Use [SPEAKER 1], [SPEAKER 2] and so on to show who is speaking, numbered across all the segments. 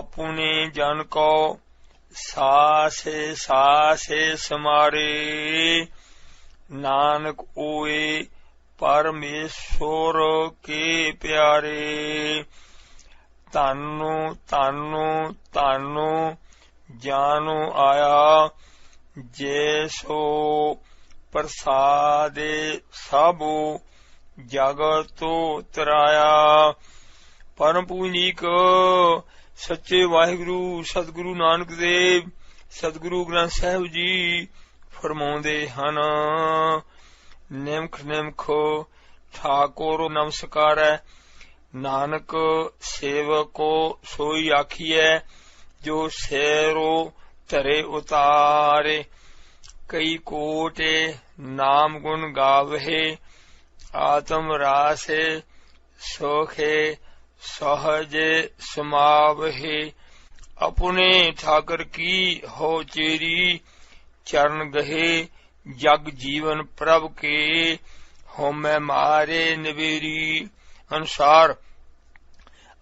[SPEAKER 1] अपने जन को सासे सासे समारे, नानक ओए परमेश्वर के प्यारे। तानो तानो तानो जानो आया, जैसो प्रसादे सबो जगतो तराया। परम पूजनीक सच्चे वाहिगुरु सतगुरु नानक देव सतगुरु ग्रंथ साहिब जी फरमाउंदे हन, निमख निमख ठाकुर नमस्कार है, नानक सेवको सोई आखिए, जो सैरो धरे उतारे। कई कोटे नाम गुण गावे, आत्म रासे सोखे सहज समावहे। अपने ठाकर की हो चेरी, चरण गहे जग जीवन प्रभ के। हो मैं मारे नवेरी अनुसार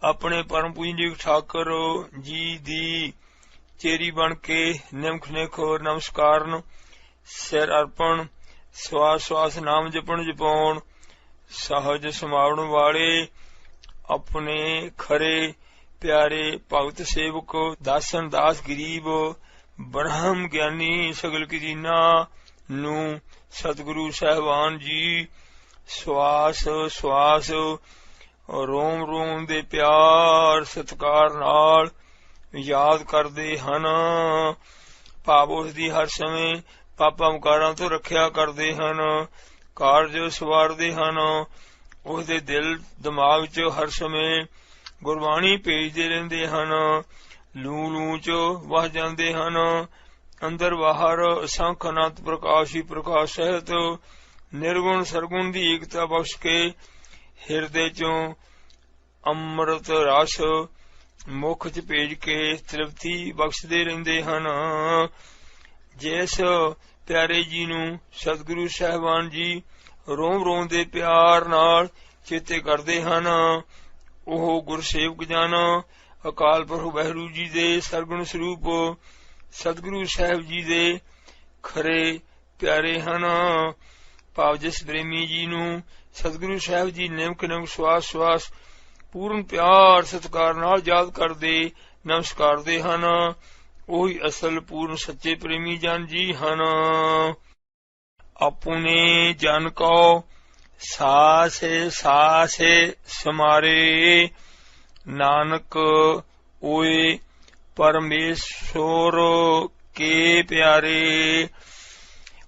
[SPEAKER 1] अपने परम पूजनीक ठाकर जी दी चेरी बन के निमख निख नमस्कारन, सिर अर्पण, श्वास श्वास नाम जपण जपाउण, सहज समावण वाले अपने खरे प्यारे भगत सेवक दासन दास गरीब ब्रह्म ज्ञानी सगल की दीना नू सतगुरु साहिबान जी श्वास श्वास रोम रोम दे प्यार सत्कार नाल याद करदे हन। भाव उसदी हर समय पापा मुकारां तो रखिया करदे हन, कारज सवारदे हन। उसदे दिल दिमाग च हर समय गुरबाणी भेजदे रहिंदे हन, लू लू च वह जांदे हन। अंदर बाहर असंख अनंत प्रकाश ही प्रकाश सहित निर्गुण सरगुण दी एकता बख्श के हिरदे चों अमृत रस मुख च भेज के तृप्ति बख्शदे रहिंदे हन। जिस प्यारे जी नू सतगुरु साहिबान जी रोम रोम दे प्यार नाल चेते करदे हन, ओह गुरसेवक जन अकाल पुरख वाहिगुरू जी दे सरगुण स्वरूप सतगुरु साहिब जी दे खरे प्यारे हन। भाव जिस प्रेमी जी नू सतगुरु साहिब जी निमक निमक श्वास श्वास पूर्ण प्यार सत्कार नाल याद करदे नमस्कारदे हन, ओही असल पूर्ण सच्चे प्रेमी जन जी हन। अपने जन को सासे सासे समारे, नानक ओए परमेश्वर के प्यारे।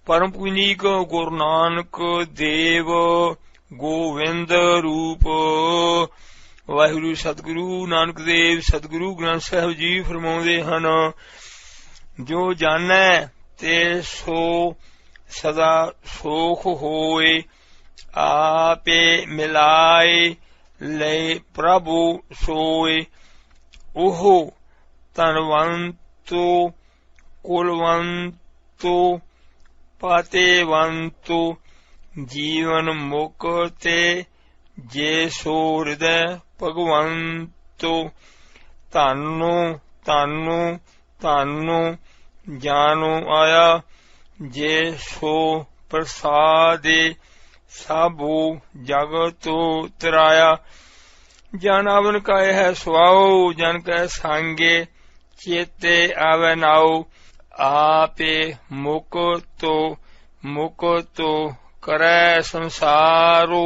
[SPEAKER 1] परम पूजनीक गुरु नानक देव गोविंद रूप वाहिगुरु सतगुरु नानक देव सतगुरु ग्रंथ साहिब जी फरमाउंदे हन, जो जानै ते सो सदा सोख होए, आपे मिलाए ले प्रभु सोए। ओहो धनवंतो कुलवंतो पातेवंतो, जीवन मुक्ते जे सो हृदय भगवंतो। तानो तानो तानो जानो आया, जे सो प्रसादे सबो जगतो तराया। जन अवन काय है सुआओ, जन कह सांगे चेते आवे नाओ। आपे मुक्तो मुक्तो करे संसारो,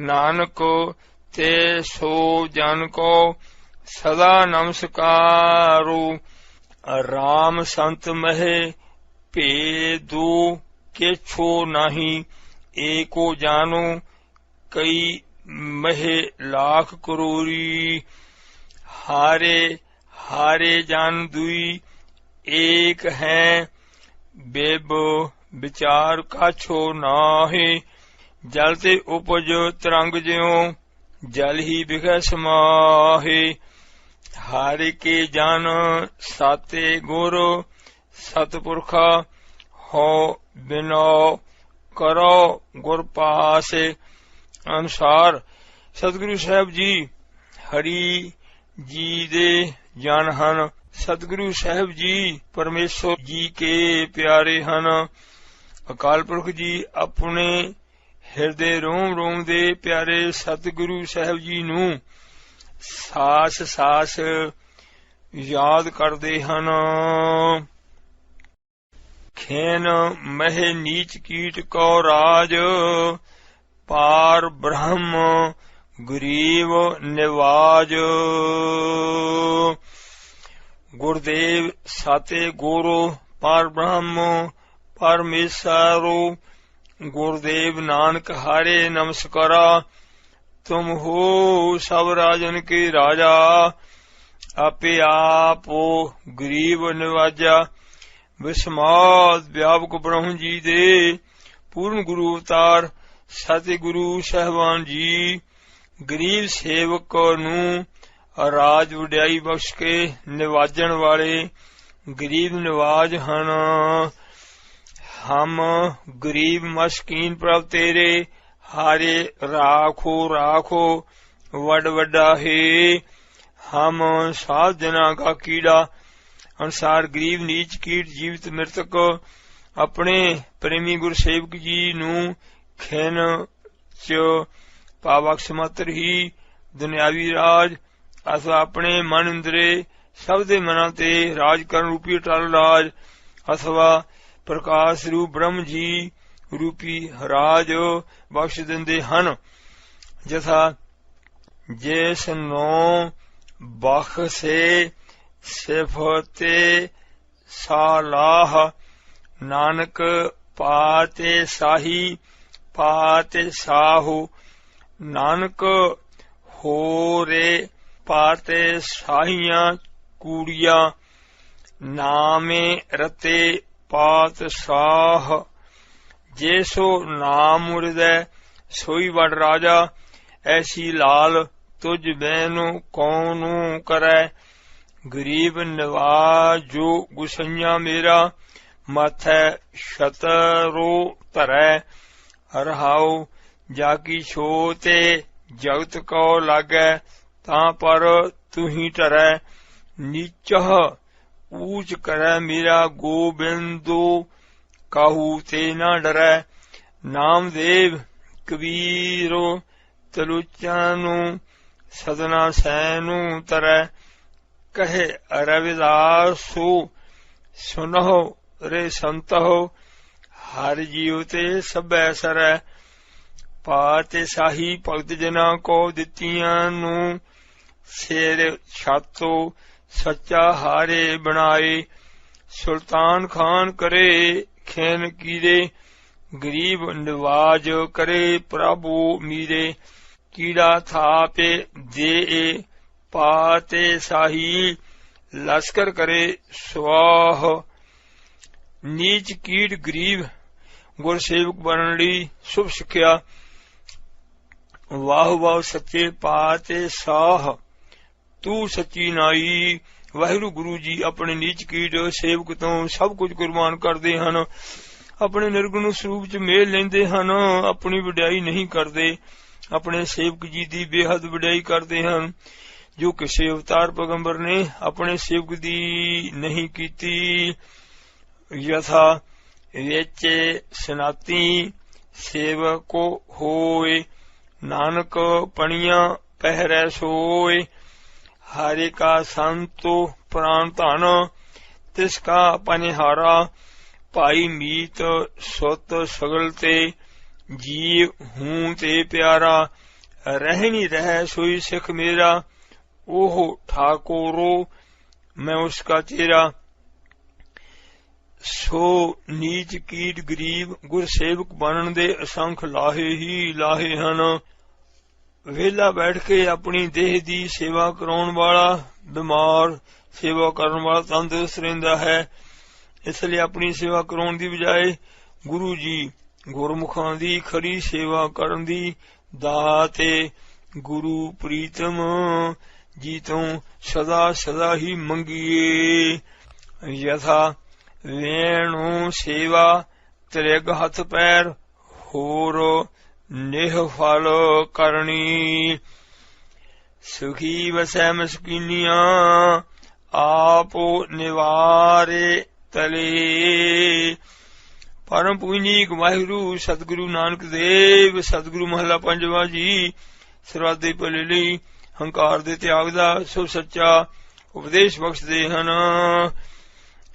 [SPEAKER 1] नानक ते सो जन को सदा नमस्कारो। राम संत महे भेदो केछो नहीं, एको जानो कई महे लाख करोरी। हारे हारे जान दुई एक है, बेब विचार काछो नाहे। जल ते उपज तरंग ज्यों, जल ही बिखै समाहे। हारे के जन साते गुर, सतपुरखा हो बिनो करो गुर पास। अनुसार सतगुरु साहब जी हरि जी दे ਜਨ ਹਨ। ਸਤਿਗੁਰੂ ਸਾਹਿਬ ਜੀ ਪਰਮੇਸ਼ਰ ਜੀ ਕੇ ਪਿਆਰੇ ਹਨ। ਅਕਾਲ ਪੁਰਖ ਜੀ ਆਪਣੇ ਹਿਰਦੇ ਰੋਮ ਰੋਮ ਦੇ ਪਿਆਰੇ ਸਤਿਗੁਰੂ ਸਾਹਿਬ ਜੀ ਨੂੰ ਸਾਸ ਸਾਸ ਯਾਦ ਕਰਦੇ ਹਨ। ਖੇਨ ਮਹਿ ਨੀਚ ਕੀਟ ਕੋ ਰਾਜ, ਪਾਰ ਬ੍ਰਹਮ ਗਰੀਬ ਨਿਵਾਜ। ਗੁਰਦੇਵ ਸਾਤੇ ਗੁਰੂ ਪਾਰ ਬ੍ਰਹਮ ਪਰਮੇਸ਼ਰੋ। ਗੁਰਦੇਵ ਨਾਨਕ ਹਾਰੇ ਨਮਸਕਾਰਾ, ਤੁਮ ਹੋ ਸਭ ਰਾਜਨ ਕੇ ਰਾਜਾ। ਆਪੇ ਆਪ ਗਰੀਬ ਨਿਵਾਜਾ। ਵਿਸਮਾਦ ਵਿਆਪਕ ਬ੍ਰਹਮ ਜੀ ਦੇ ਪੂਰਨ ਗੁਰੂ ਅਵਤਾਰ ਸਤਿਗੁਰੂ ਸਾਹਿਬਾਨ ਜੀ ਗਰੀਬ ਸੇਵਕ ਨੂੰ ਰਾਜ ਵਡਿਆਈ ਬਖਸ਼ ਕੇ ਨਿਵਾਜਣ ਵਾਲੇ ਗਰੀਬ ਨਿਵਾਜ ਹਨ। ਹਮ ਗਰੀਬ ਮਸਕੀਨ ਪ੍ਰਭ ਤੇਰੇ, ਹਾਰੇ ਰਾਖੋ ਰਾਖੋ ਵੱਡ ਵੱਡਾ ਹੈ। ਹਮ ਸਾਧ ਜਨਾਂ ਕਾ ਕੀੜਾ ਅਨੁਸਾਰ ਗਰੀਬ ਨੀਚ ਕੀਟ ਜੀਵਤ ਮ੍ਰਿਤਕ ਆਪਣੇ ਪ੍ਰੇਮੀ ਗੁਰਸੇਵਕ ਜੀ ਨੂੰ ਖੇਨ ਚ ਪਾਵਕਸ ਮਾਤਰ ਹੀ ਦੁਨਿਆਵੀ ਰਾਜ ਅਥਵਾ ਆਪਣੇ ਮਨ ਇੰਦਰੇ ਸਭ ਦੇ ਮਨਾਂ ਤੇ ਰਾਜ ਕਰਨ ਰੂਪੀ ਅਟਲ ਰਾਜ ਅਥਵਾ ਪ੍ਰਕਾਸ਼ ਰੂਪ ਬ੍ਰਹਮ ਜੀ ਰੂਪੀ ਰਾਜ ਬਖਸ਼ ਦਿੰਦੇ ਹਨ। ਜਥਾ ਜਿਸ ਨੂੰ ਬਖਸ਼ੇ ਸਿਫਤੇ ਸਾਲਾਹ, ਨਾਨਕ ਪਾਤੇ ਸਾਹੀ ਪਾਤੇ ਸਾਹੂ। ਨਾਨਕ ਹੋਰੇ ਪਾਤੇ ਸਾਹੀਆਂ ਕੂੜੀਆਂ, ਨਾਮੇ ਰਤੇ ਪਾਤ ਸਾਹ। ਜੇਸੋ ਨਾਮ ਮੁਰਦੈ ਸੋਈ ਵਡ ਰਾਜਾ, ਐਸੀ ਲਾਲ ਤੁਝ ਬੈਨੋ ਕੌਨੂੰ ਕਰੈ। ਗਰੀਬ ਨਿਵਾਜੋ ਗੁਸਈਆ ਮੇਰਾ, ਮਾਥੈ ਛਤਰੋ ਧਰੈ। ਰਹਾਉ ਜਾ ਕੀ ਛੋ ਤੇ ਜਗਤ ਕੋ ਲਾਗੈ, ਤਾਂ ਪਰ ਤੁਹੀ ਟਰੈ। ਨੀਚਹ ਊਚ ਕਰੈ ਮੇਰਾ ਗੋਬਿੰਦੋ, ਕਾਹੂ ਤੇ ਨਾ ਡਰੈ। ਨਾਮਦੇਵ ਕਬੀਰੋ ਤਲੂਚਾਂ ਨੂੰ, ਸਦਨਾ ਸੈਨੂੰ ਤਰੈ। ਕਹੇ ਰਵਿਦਾਸੋ ਸੁਨਹੁ ਰੇ ਸੰਤਹੁ, ਹਰ ਜੀਉ ਤੇ ਸਭੈ ਸਰੈ। ਪਾਤੇ ਸਾਹੀ ਭਗਤ ਜਨਾਂ ਕੋ ਦਿੱਤੀਆਂ ਨੂੰ, ਸਿਰ ਛਾਤੋ ਸੱਚਾ ਹਾਰੇ ਬਣਾਏ। ਸੁਲਤਾਨ ਖਾਨ ਕਰੇ ਖੇਨ ਕੀਰੇ, ਗਰੀਬ ਨਿਵਾਜ ਕਰੇ ਪ੍ਰਭੂ ਮੀਰੇ। ਕੀੜਾ ਥਾਪੇ ਦੇ ਪਾਤੇ ਸਾਹੀ, ਲਸ਼ਕਰ ਕਰੇ ਸਵਾਹ। ਨੀਚ ਕੀਟ ਗਰੀਬ ਗੁਰਸੇਵਕ ਬਣਨ ਲਈ ਸ਼ੁਭ ਸਿੱਖਿਆ। ਵਾਹ ਵਾਹ ਸੱਚੇ ਪਾਤੇ ਸਾਹ, ਤੂੰ ਸੱਚੀ ਨਾਈ। ਵਾਹਿਗੁਰੂ ਗੁਰੂ ਜੀ ਆਪਣੇ ਨੀਚ ਕੀਟ ਸੇਵਕ ਤੋਂ ਸਭ ਕੁਝ ਕੁਰਬਾਨ ਕਰਦੇ ਹਨ। ਆਪਣੇ ਨਿਰਗੁਣ ਸਰੂਪ ਚ ਮੇਲ ਲੈਂਦੇ ਹਨ। ਆਪਣੀ ਵਡਿਆਈ ਨਹੀਂ ਕਰਦੇ, ਆਪਣੇ ਸੇਵਕ ਜੀ ਦੀ ਬੇਹੱਦ ਵਡਿਆਈ ਕਰਦੇ ਹਨ। ਜੋ ਕਿਸੇ ਅਵਤਾਰ ਪੈਗੰਬਰ ਨੇ ਆਪਣੇ ਸੇਵਕ ਦੀ ਨਹੀਂ ਕੀਤੀ। ਯਥਾ ਵਿੱਚ ਸਨਾਤੀ ਸੇਵਕੋ ਹੋਏ, ਨਾਨਕ ਪਣੀਆਂ ਪਹਿਰੈ ਸੋਏ। ਹਾਰੇ ਕਾ ਸੰਤੋ ਪ੍ਰਾਨ ਧਨ, ਤਿਸ ਕਾ ਪਨਿਹਾਰਾ। ਭਾਈ ਮੀਤ ਸੁਤ ਸਗਲ ਤੇ, ਜੀਵ ਹੂੰ ਤੇ ਪਿਆਰਾ। ਰਹਿਣੀ ਰਹਿ ਸੋਈ ਸਿੱਖ ਮੇਰਾ, ਉਹ ਠਾਕੋਰੋ ਮੈਂ ਉਸਕਾ ਚੇਰਾ। ਸੋ ਨੀਚ ਕੀਟ ਗਰੀਬ ਗੁਰਸੇਵਕ ਬਣਨ ਦੇ ਅਸੰਖ ਲਾਹੇ ਹੀ ਲਾਹੇ ਹਨ। ਵਿਹਲਾ ਬੈਠ ਕੇ ਆਪਣੀ ਦੇਹ ਦੀ ਸੇਵਾ ਕਰਾਉਣ ਵਾਲਾ ਬਿਮਾਰ, ਸੇਵਾ ਕਰਨ ਵਾਲਾ ਤੰਦਰੁਸਤ ਰਹਿੰਦਾ ਹੈ। ਇਸ ਲਈ ਆਪਣੀ ਸੇਵਾ ਕਰਾਉਣ ਦੀ ਬਜਾਏ ਗੁਰੂ ਜੀ ਗੁਰਮੁਖਾਂ ਦੀ ਖਰੀ ਸੇਵਾ ਕਰਨ ਦੀ ਦਾਤ ਗੁਰੂ ਪ੍ਰੀਤਮ ਜੀ ਤੋਂ ਸਦਾ ਸਦਾ ਹੀ ਮੰਗੀਏ। ਯਥਾ ਵੇਣੂ ਸੇਵਾ ਤ੍ਰਿਗ ਹੱਥ ਪੈਰ, ਹੋਰ ਨਿਹ ਫਲ ਕਰਨੀ। ਸੁਖੀ ਵਸੈ ਮਸਕੀਨੀਆਂ, ਆਪੋ ਨਿਵਾਰੇ ਤਲੇ। ਪਰਮ ਪੂਜਨੀਕ ਵਾਹਿਗੁਰੂ ਸਤਿਗੁਰੂ ਨਾਨਕ ਦੇਵ। ਸਤਿਗੁਰੂ ਮਹਲਾ ਪੰਜਵਾ ਜੀ। ਸਰਬੱਤ ਦੇ ਭਲੇ ਲਈ ਹੰਕਾਰ ਦੇ ਤਿਆਗ ਦਾ ਸੋ ਸੱਚਾ ਉਪਦੇਸ਼ ਬਖਸ਼ਦੇ ਹਨ।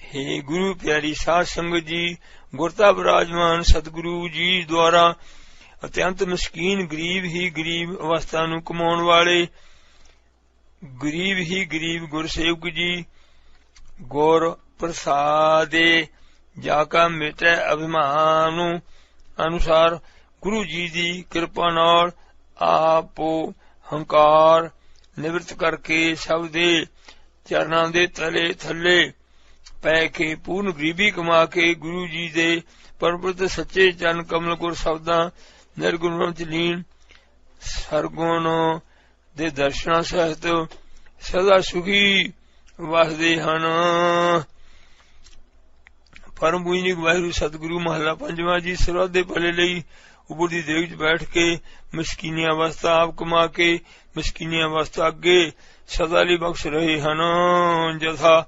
[SPEAKER 1] हे ਗੁਰੂ ਪਿਆਰੀ ਸਾਧ ਸੰਗਤ ਜੀ, ਗੁਰਤਾ ਵਿਰਾਜਮਾਨ ਸਤਿਗੁਰੂ ਜੀ ਦੁਆਰਾ ਅਤਿਅੰਤ ਮਸਕੀਨ ਗਰੀਬ ਹੀ ਗਰੀਬ ਅਵਸਥਾ ਨੂੰ ਕਮਾਉਣ ਵਾਲੇ ਗਰੀਬ ਹੀ ਗਰੀਬ ਗੁਰਸੇਵਕ ਜੀ, ਗੁਰ ਪ੍ਰਸਾਦੇ ਜਾ ਕਾ ਮਿਟੈ ਅਭਿਮਾਨ ਅਨੁਸਾਰ ਗੁਰੂ ਜੀ ਦੀ ਕਿਰਪਾ ਨਾਲ ਆਪੋ ਹੰਕਾਰ ਨਿਵਰਤ ਕਰਕੇ ਸਭ ਦੇ ਚਰਨਾਂ ਦੇ ਤਲੇ ਥੱਲੇ ਪੈ ਕੇ ਪੂਰਨ ਗਰੀਬੀ ਕਮਾ ਕੇ ਗੁਰੂ ਜੀ ਦੇ ਪਰਮਪੁਰਤ ਸੱਚੇ ਚਰਨ ਕਮਲ ਗੁਰ ਸ਼ਬਦਾਂ ਨਿਰਗੁਣ ਚ ਲੀਨ ਸਰਗੁਣ ਦੇ ਦਰਸ਼ਨਾਂ ਸਹਿਤ ਸਦਾ ਸੁਖੀ ਵਸਦੇ ਹਨ। ਪਰਮ ਪੂਜਨੀਕ ਵਾਹਿਗੁਰੂ ਸਤਿਗੁਰੂ ਮਹਲਾ ਪੰਜਵਾਂ ਜੀ। ਸਰਬੱਤ ਦੇ ਭਲੇ ਲਈ ਉਪਰ ਦੀ ਦੇਗ 'ਚ ਬੈਠ ਕੇ ਮਸਕੀਨੀ ਅਵਸਥਾ ਆਪ ਕਮਾ ਕੇ ਮਸਕੀਨੀ ਅਵਸਥਾ ਅੱਗੇ ਸਦਾ ਲਈ ਬਖਸ਼ ਰਹੇ ਹਨ। ਜਥਾ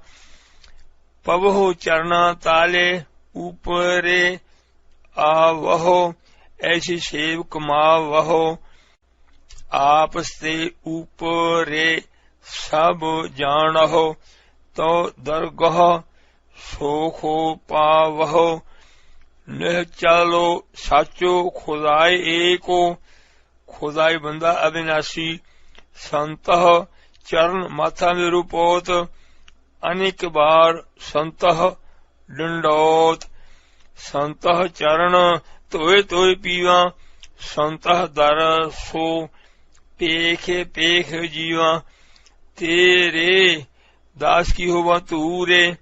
[SPEAKER 1] ਪਵਹੁ ਚਰਨਾ ਤਾਲੇ ਉਪਰੇ ਆਵਹੁ ਐਸੀ ਸੇਵ ਕਮਾਵਹੁ ਆਪਸ ਤੇ ਉਪਰੇ ਸਭ ਜਾਣਹੁ ਤੋ ਦਰਗਹ ਸੋਖੋ ਪਾਵਹੁ ਨਿਹ ਚਾਲੋ ਸਾਚੋ ਖੁਦਾਏ ਏਕੋ। ਖੁਦਾਈ ਬੰਦਾ ਅਵਿਨਾਸ਼ੀ ਸੰਤਹ ਚਰਨ ਮਾਥਾ ਮੇਰੂ ਪੋਤ ਅਨੇਕ ਬਾਰ ਸੰਤਹ ਡੰਡੋਤ। ਸੰਤਹ ਚਰਨ ਧੋਏ ਧੋਏ ਪੀਵਾ ਸੰਤਹ ਦਰ ਸੋ ਪੇਖੇ ਪੇਖ ਜੀਵਾ। ਤੇਰੇ ਦਾਸ ਕੀ ਹੋਵਾ ਤੂਰੇ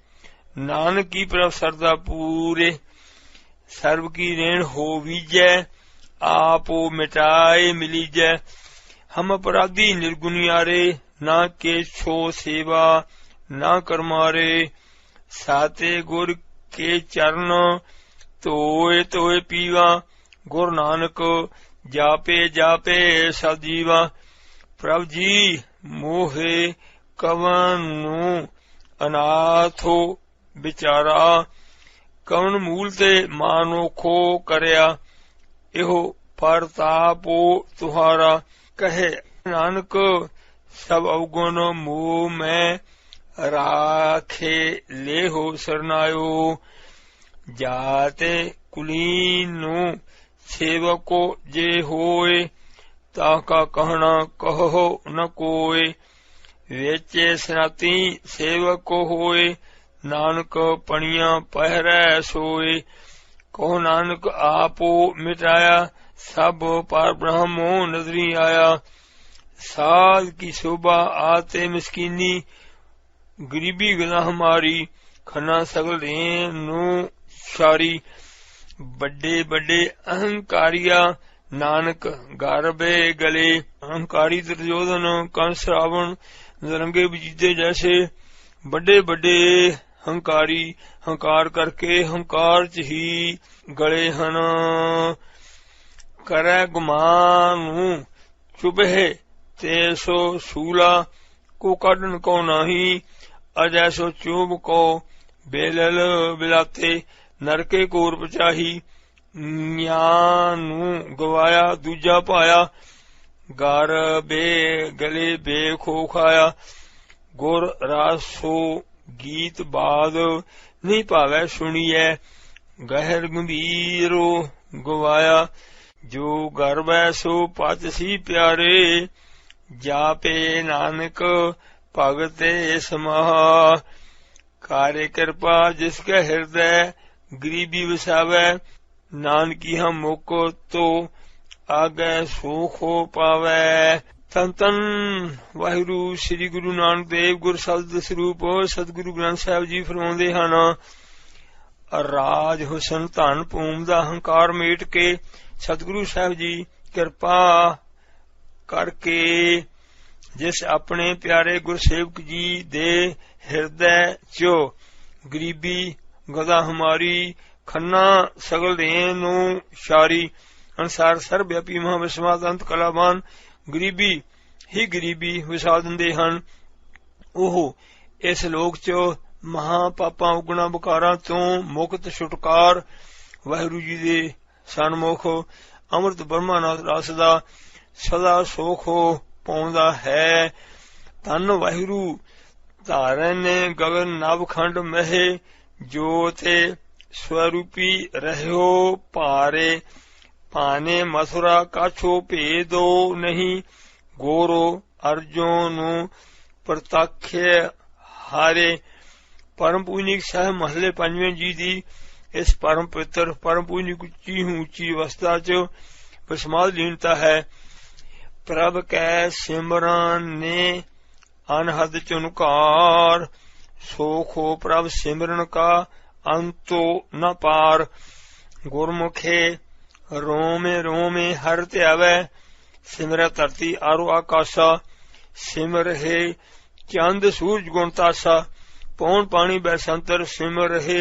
[SPEAKER 1] ਨਾਨਕ ਕੀ ਪ੍ਰਭ ਸਰਦਾ ਪੂਰੇ। ਸਰਬ ਕੀ ਰੇਣ ਹੋ ਵੀਜੈ ਆਪੋ ਮਿਟਾਏ ਮਿਲੀਜੈ। ਹਮ ਅਪਰਾਧੀ ਨਿਰਗੁਣਿਆਰੇ ਨਾ ਕੇਛੋ ਸੇਵਾ ਨਾ ਕਰਮਾਰੇ। ਸਾਤੇ ਗੁਰ ਕੇ ਚਰਨ ਧੋਏ ਧੋਏ ਪੀਵਾ ਗੁਰ ਨਾਨਕ ਜਾਪੇ ਜਾਪੇ ਸਭ ਜੀਵਾ। ਪ੍ਰਭ ਜੀ ਮੋਹੇ ਕਵਨ ਨੂੰ ਅਨਾਥੋ ਵਿਚਾਰਾ ਕਵਨ ਮੂਲ ਤੇ ਮਾਨੋਖੋ ਕਰਿਆ। ਇਹੋ ਪਰਤਾਪੋ ਤੁਹਾਰਾ ਕਹੇ ਨਾਨਕ ਸਭ ਅਵਗੁਣ ਮੋਹ ਮੈਂ ਰਾਖੇ ਲੇਹੋ ਸਰਨਾਇਓ। ਜਾਤੇ ਕੁਲੀਨ ਨੂੰ ਸੇਵਕੋ ਜੇ ਹੋਏ ਤਾ ਕਾ ਕਹਿਣਾ ਕਹੋ ਨ ਕੋਏ। ਵੇਚੇ ਸਨਾਤੀ ਸੇਵਕੋ ਹੋਏ ਨਾਨਕ ਪਣੀਆਂ ਪਹਿਰੈ ਸੋਏ। ਕਹੋ ਨਾਨਕ ਆਪੋ ਮਿਟਾਇਆ ਸਭ ਪਰ ਬ੍ਰਹਮੋ ਨਜ਼ਰੀ ਆਇਆ। ਸਾਧ ਕੀ ਸ਼ੋਭਾ ਆਤੇ ਮਿਸਕੀਨੀ ਗਰੀਬੀ ਗਲਾ ਹਮਾਰੀ ਖੰਨਾ ਸਗਲ ਰੇਨ ਨੂੰ ਸਾਰੀ। ਵੱਡੇ ਵੱਡੇ ਅਹੰਕਾਰੀਆ ਨਾਨਕ ਗਰਬੇ ਗਲੇ। ਅਹੰਕਾਰੀ ਦੁਰਯੋਧਨ ਕੰਸ ਰਾਵਣ ਨਰੰਗੇ ਬਜੀਦੇ ਜੈਸੇ ਵੱਡੇ ਵੱਡੇ ਹੰਕਾਰੀ ਹੰਕਾਰ ਕਰਕੇ ਹੰਕਾਰ ਚ ਹੀ ਗਲੇ ਹਨ। ਕਰੈ ਗੁਮਾਨ ਨੂੰ ਚੁਬਹਿ ਤੇ ਸੋ ਸੂਲਾ ਕੋ ਕੱਢਣ ਕੋ ਨਾਹੀ। ਅਜੈਸੋ ਚੂਬ ਕੋ ਬੇਲਲ ਬਿਲਾਤੇ ਨਰਕੇ ਕੋਰ ਪਚਾਹੀ। ਨਿਆਂ ਨੂੰ ਗਵਾਇਆ ਦੂਜਾ ਪਾਇਆ ਗਰ ਬੇ ਗਲੇ ਬੇ ਖੋ ਖਾਇਆ। ਗੁਰ ਰਾਸੋ ਗੀਤ ਬਾਦ ਨਹੀਂ ਭਾਵੈ ਸੁਣੀਐ ਗਹਿਰ ਗੰਭੀਰੋ ਗਵਾਇਆ। ਜੋ ਗਰਬੈ ਸੋ ਪਤ ਸੀ ਪਿਆਰੇ ਜਾਪੇ ਨਾਨਕ ਭਗਤੇ ਸਮਾਹ। ਕਾਰੇ ਕਿਰਪਾ ਜਿਸ ਕੈ ਹਿਰਦੈ ਗਰੀਬੀ ਵਸਾਵੈ ਨਾਨਕੀ ਹਮ ਮੁਕ ਤੋ ਆਗੈ ਸੋਖੋ ਪਾਵੈ। ਧੰਨ ਧੰਨ ਵਾਹਿਗੁਰੂ ਸ੍ਰੀ ਗੁਰੂ ਨਾਨਕ ਦੇਵ ਗੁਰ ਸ਼ਬਦ ਸਰੂਪ ਸਤਿਗੁਰੂ ਗ੍ਰੰਥ ਸਾਹਿਬ ਜੀ ਫਰਮਾਉਂਦੇ ਹਨ। ਰਾਜ ਹੁਸਨ ਧਨ ਭੂਮ ਦਾ ਹੰਕਾਰ ਮੇਟ ਕੇ ਸਤਿਗੁਰੂ ਸਾਹਿਬ ਜੀ ਕਿਰਪਾ ਕਰਕੇ ਜਿਸ ਆਪਣੇ ਪਿਆਰੇ ਗੁਰਸੇਵਕ ਜੀ ਦੇ ਹਿਰਦੈ ਚੋ ਗਰੀਬੀ ਗਦਾ ਹਮਾਰੀ ਖੰਨਾ ਸਗਲ ਰੇਨ ਨੂੰ ਸ਼ਾਰੀ। ਅਨਸਾਰ ਸਰਬਿਆਪੀ ਮਹਾਵਿਸ਼ਵਾਸ ਅੰਤ ਕਲਾਵਾਨ ਗਰੀਬੀ ਹੀ ਗਰੀਬੀ ਵਸਾ ਦਿੰਦੇ ਹਨ। ਉਹ इस लोक च महापापां उगना बकारां तो मुक्त छुटकार वाहिगुरू जी दे सन्मुख अमृत ब्रह्मानंद रस दा सदा सुख पाउंदा है। धन वाहिगुरू धारन गगन नवखंड महे जोते स्वरूपी रहो पारे पाने मथुरा काछो भेदो नहीं गोरो अर्जुन प्रतख्य हारे। परम पूजनिक साहब महले पंजवें जी दी इस परम पवित्र परम पूजनिक उच्ची ऊंची अवस्था च विस्माद लीनता है। प्रभ कै सिमरन ने अनहद चुनकार सोखो प्रभ सिमरन का अंतो न पार। गुरमुखे रोमे रोमे हर त्यावै सिमर धरती आरो आकाशा सिमर है चंद सूरज गुणतासा पौन पानी बैसंतर सिमर है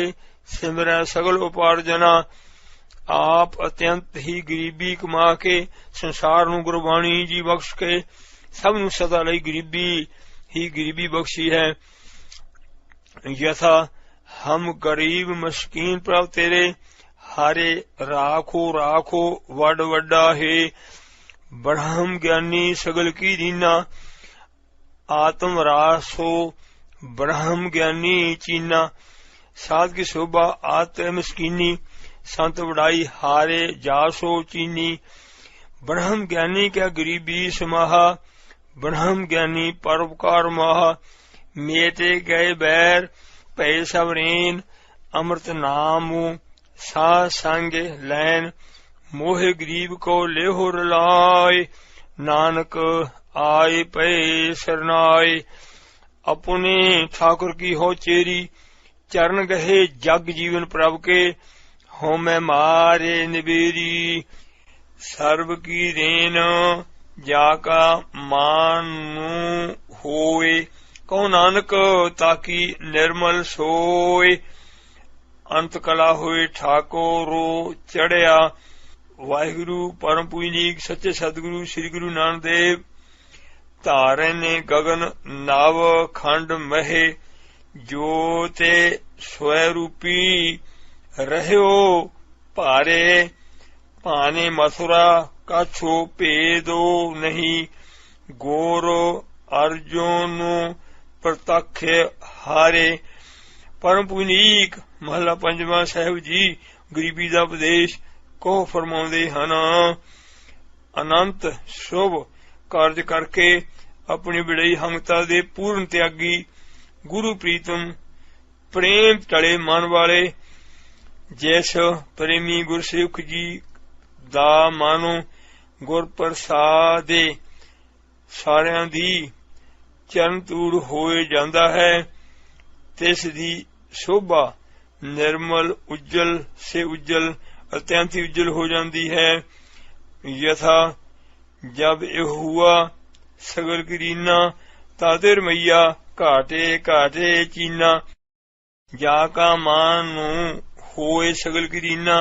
[SPEAKER 1] सिमर सगल उपार्जना। आप अत्यंत ही गरीबी कमा के संसार नू गुरबाणी जी बख्श के सब नू सदा लई गरीबी ही गरीबी बख्शी है। यथा हम गरीब मस्कीन प्रभ तेरे हारे राखो राखो वड वड्डा है। ब्रह्म ज्ञानी सगल की दीना आत्म रासो ब्रह्म ज्ञानी चीना। साध की शोभा आत्म मस्कीनी संत वड़ाई हारे जासो चीनी। ब्रह्म ज्ञानी क्या गरीबी समाहा ब्रह्म ज्ञानी परोपकार माहा। मेटे गए बैर भय सबरेन अमृत नाम सा संग लैन। मोहे गरीब को लेहो रलाय नानक आए पे शरनाय। अपने ठाकुर की हो चेरी चरण गहे जग जीवन प्रभ के हो मैं मारे निबेरी। सर्व की देन जाका मानु होए कहो नानक ताकि निर्मल सोए। अंत कला हुए ठाकुरो चढ़िया। वाहिगुरु परम पूजनीक सच्चे सदगुरु श्री गुरु नानक देव धारन गगन नव खंड महे जोते स्वरूपी रहो पारे पाने मथुरा काछो भेदो नहीं गोरो अर्जुन प्रतक्ष हारे। परम पुनीक महला पंजवा साहिब जी गरीबी दा उपदेश को फरमाउंदे हन। अनंत शुभ कार्य करके अपनी बड़ई हंगता दे पूर्ण त्यागी गुरु प्रीतम प्रेम टले मन वाले जैस प्रेमी गुरसेवक जी दा मानो गुर प्रसादे सारियां दी चरण तूड़ होए जांदा है। तिस दी शोभा निर्मल उज्जल से उज्जल अत्यंत उज्जल हो जाती है। यथा जब यह हुआ सगल करीना तादिर मैया घाटे घाटे चीना। जाका मानु होए सगल करीना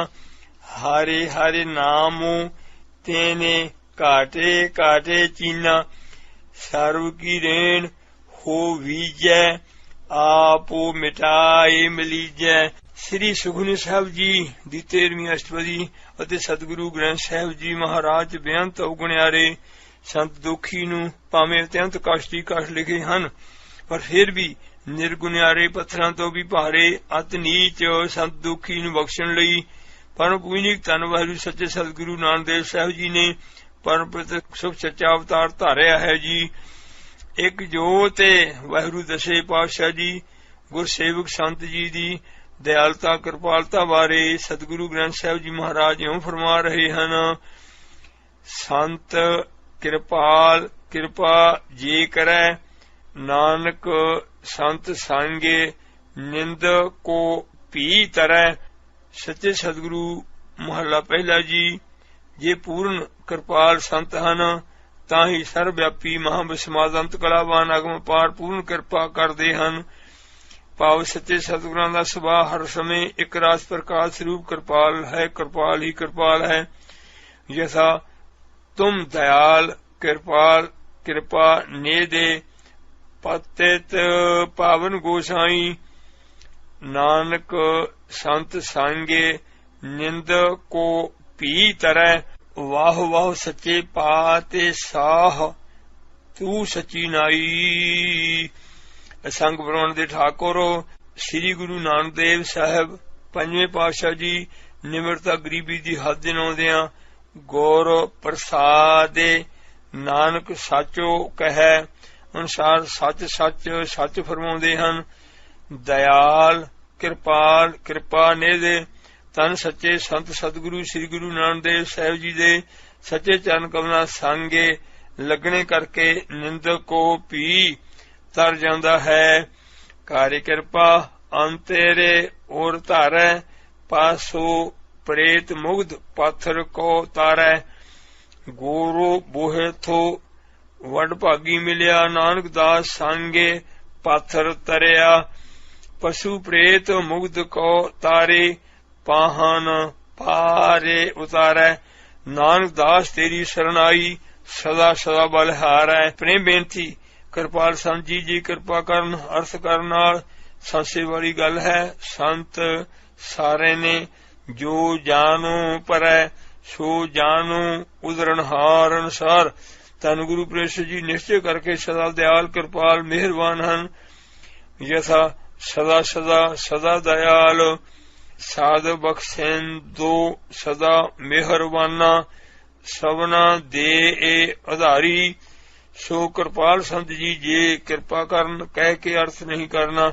[SPEAKER 1] हारे हारे नामो तेने घाटे घाटे चीना। सर्व की रेण हो वीजै आपो मिटाए मिलीजै। श्री सुखमनी साहब जी दी 13वीं अष्टपदी ਅਤੇ सतगुरु ग्रंथ साहब जी महाराज बेअंत उगणियारे संत दुखी नू भावें अत्यंत कष्ट ही कष्ट लिखे ਹਨ पर फिर भी निर्गुणियारे पत्थरां तो भी भारे अत नीच संत दुखी नू बख्शण लई परम पूजनीक धन वाहिगुरू सच्चे सतगुरु नानक देव साहब जी ने परम प्रत्यक्ष सुख सच्चा अवतार धारिया है जी। एक जोत वाहिगुरू दसे पातशाह जी गुरसेवक संत जी दी दयालता कृपालता बारे सतगुरु ग्रंथ साहब जी महाराज इउं फरमा रहे हैं। संत कृपाल कृपा जे करे नानक संत संगे निंद को पी तरह। सच्चे सतगुरु महला पहला जी जे पूर्ण कृपाल संत हन तां ही सर्वव्यापी महाविस्माद अंत कलावान अगम पार पूर्ण कृपा करते हैं। भाव सच्चे सतगुरां दा सुभाव हर समय एक रास प्रकाश स्वरूप कृपाल है, कृपाल ही कृपाल है। यथा तुम दयाल कृपाल कृपा ने दे पतित पावन गोसाई नानक संत सांगे निंद को पी तरह वाह वाह सच्चे पाते साह तू सची नाई। संग प्रवण दे ठाकुर श्री गुरु नानक देव साहब पंजवें पातशाह जी निमरता गरीबी दी हद दे नाउंदियां गौर प्रसादे नानक साचो कहे अनुसार सच सच सच फरमाउंदे हन। दयाल कृपाल कृपा नेदे तन सच्चे संत सतगुरु श्री गुरु नानक देव साहब जी दे सच्चे चरण कमलां संगे लगने करके निंदक को भी तर जांदा है। कार्य कृपा अंतेरे और धारै पासो प्रेत मुग्ध पाथर को तारै। गोरो बोहे थो वड भागी मिलिया नानक दास सांगे पाथर तरिया। पशु प्रेत मुग्ध को तारे पाहन पारे उतारै। नानक दास तेरी शरणाई सदा सदा बलहारै। प्रेम बेनती कृपाल संत जी कृपा करन अर्थ करन नाल सासे वाली गल है। संत सारे ने जो जानो परै सो जानो उदरणहार अनुसार धन गुरु प्रेषद जी निश्चय करके सदा दयाल कृपाल मेहरबान हन। यथा सदा सदा सदा दयाल साध बख्शेंदो सदा मेहरबाना सबना दे आधारी। सो कृपाल संत जी जे कृपा करन कह के अर्थ नहीं करना।